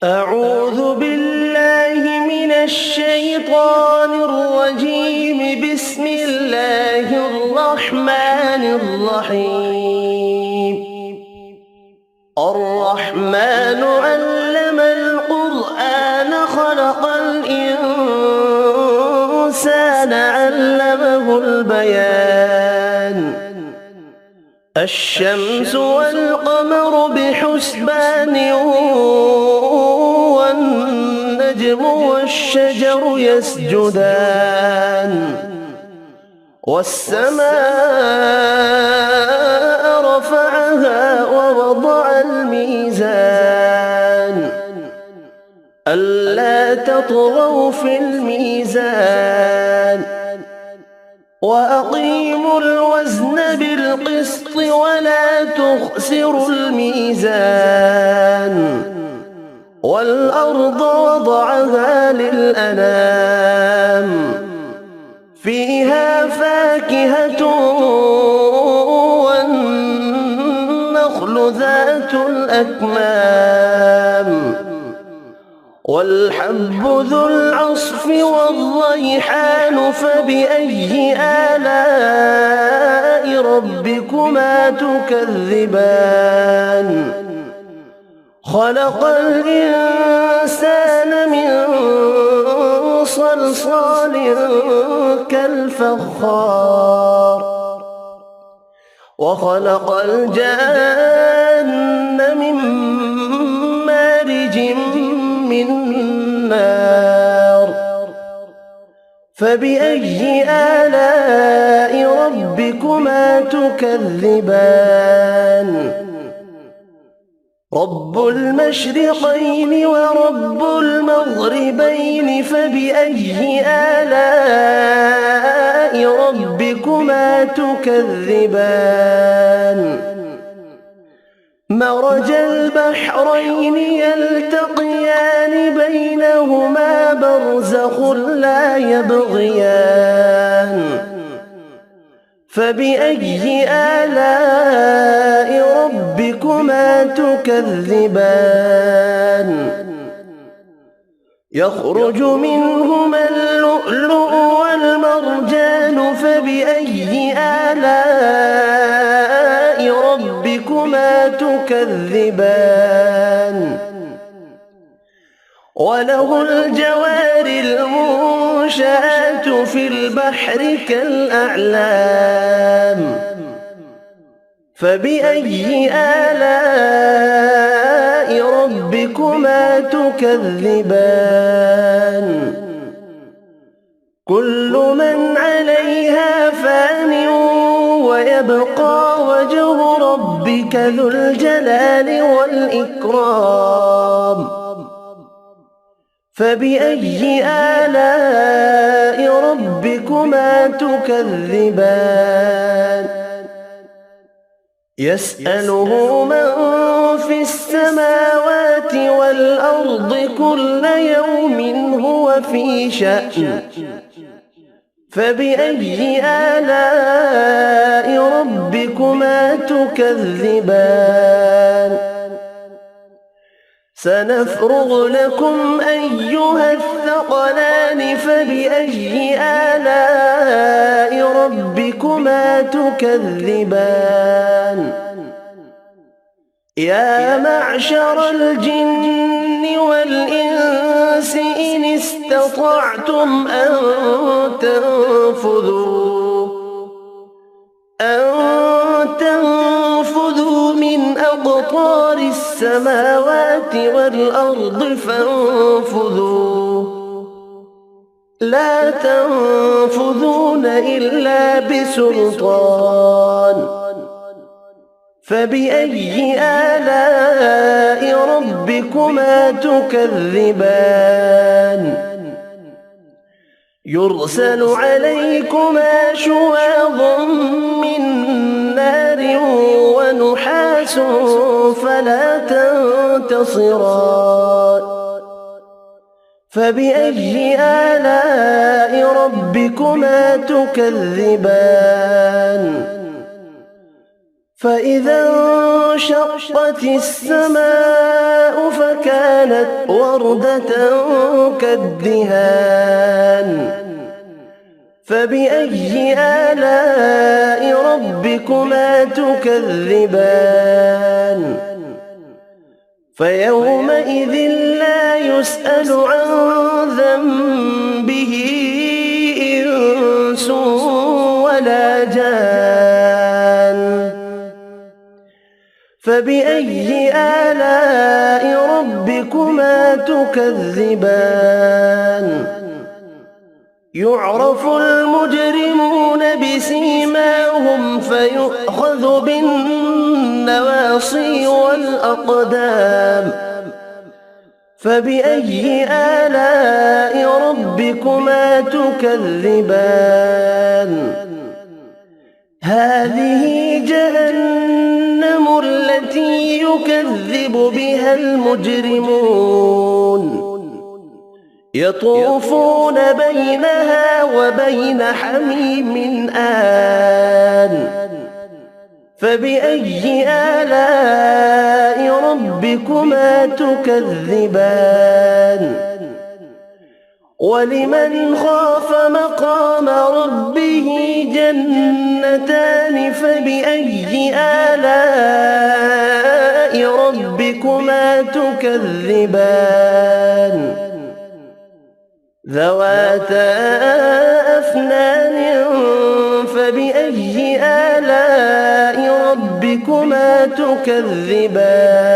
أعوذ بالله من الشيطان الرجيم. بسم الله الرحمن الرحيم. الرحمن علم القرآن خلق الإنسان علمه البيان. الشمس والقمر بحسبان والنجم والشجر يسجدان والسماء رفعها ووضع الميزان ألا تطغوا في الميزان وأقيموا الوزن بالقسط ولا تخسروا الميزان والأرض وضعها للأنام فيها فاكهة والنخل ذات الأكمام والحب ذو العصف والريحان. فبأي آلاء ربكما تكذبان؟ خلق الإنسان من صلصال كالفخار وخلق الجان من مارج من نار. فبأي آلاء ربكما تكذبان؟ رب المشرقين ورب المغربين. فبأي آلاء ربكما تكذبان؟ مرج البحرين يلتقيان بينهما برزخ لا يبغيان. فبأي آلاء ربكما تكذبان؟ يخرج منهما اللؤلؤ والمرجان. فبأي آلاء ربكما تكذبان؟ وله الجوار المنشآت في البحر كالأعلام. فبأي آلاء ربكما تكذبان؟ كل من عليها فان ويبقى وجه ربك ذو الجلال والإكرام. فبأي آلاء ربكما تكذبان؟ يسأله من في السماوات والأرض كل يوم هو في شأن. فبأي آلاء ربكما تكذبان؟ سنفرغ لكم أيها الثقلان. فبأي آلاء ربكما تكذبان؟ يا معشر الجن والإنس إن استطعتم أن تنفذوا من أقطار السماوات والأرض فانفذوا لا تنفذون إلا بسلطان. فبأي آلاء ربكما تكذبان؟ يرسل عليكما شواظ من نار ونحاس فلا تنتصران. فبأي آلاء ربكما تكذبان؟ فإذا انشقت السماء فكانت كانت وردة كالدهان فبأي آلاء ربكما تكذبان فيومئذ لا يسأل عن ذنبه إنس ولا جان فبأي آلاء ربكما تكذبان يعرف المجرمون بسيماهم فيؤخذ بالنواصي والأقدام فبأي آلاء ربكما تكذبان هذه جهنم التي يكذب بها المجرمون يطوفون بينها وبين حميم آن فبأي آلاء ربكما تكذبان ولمن خاف مقام ربه جنتان فبأي آلاء ربكما تكذبان ذواتا أفنان فبأي آلاء ربكما تكذبان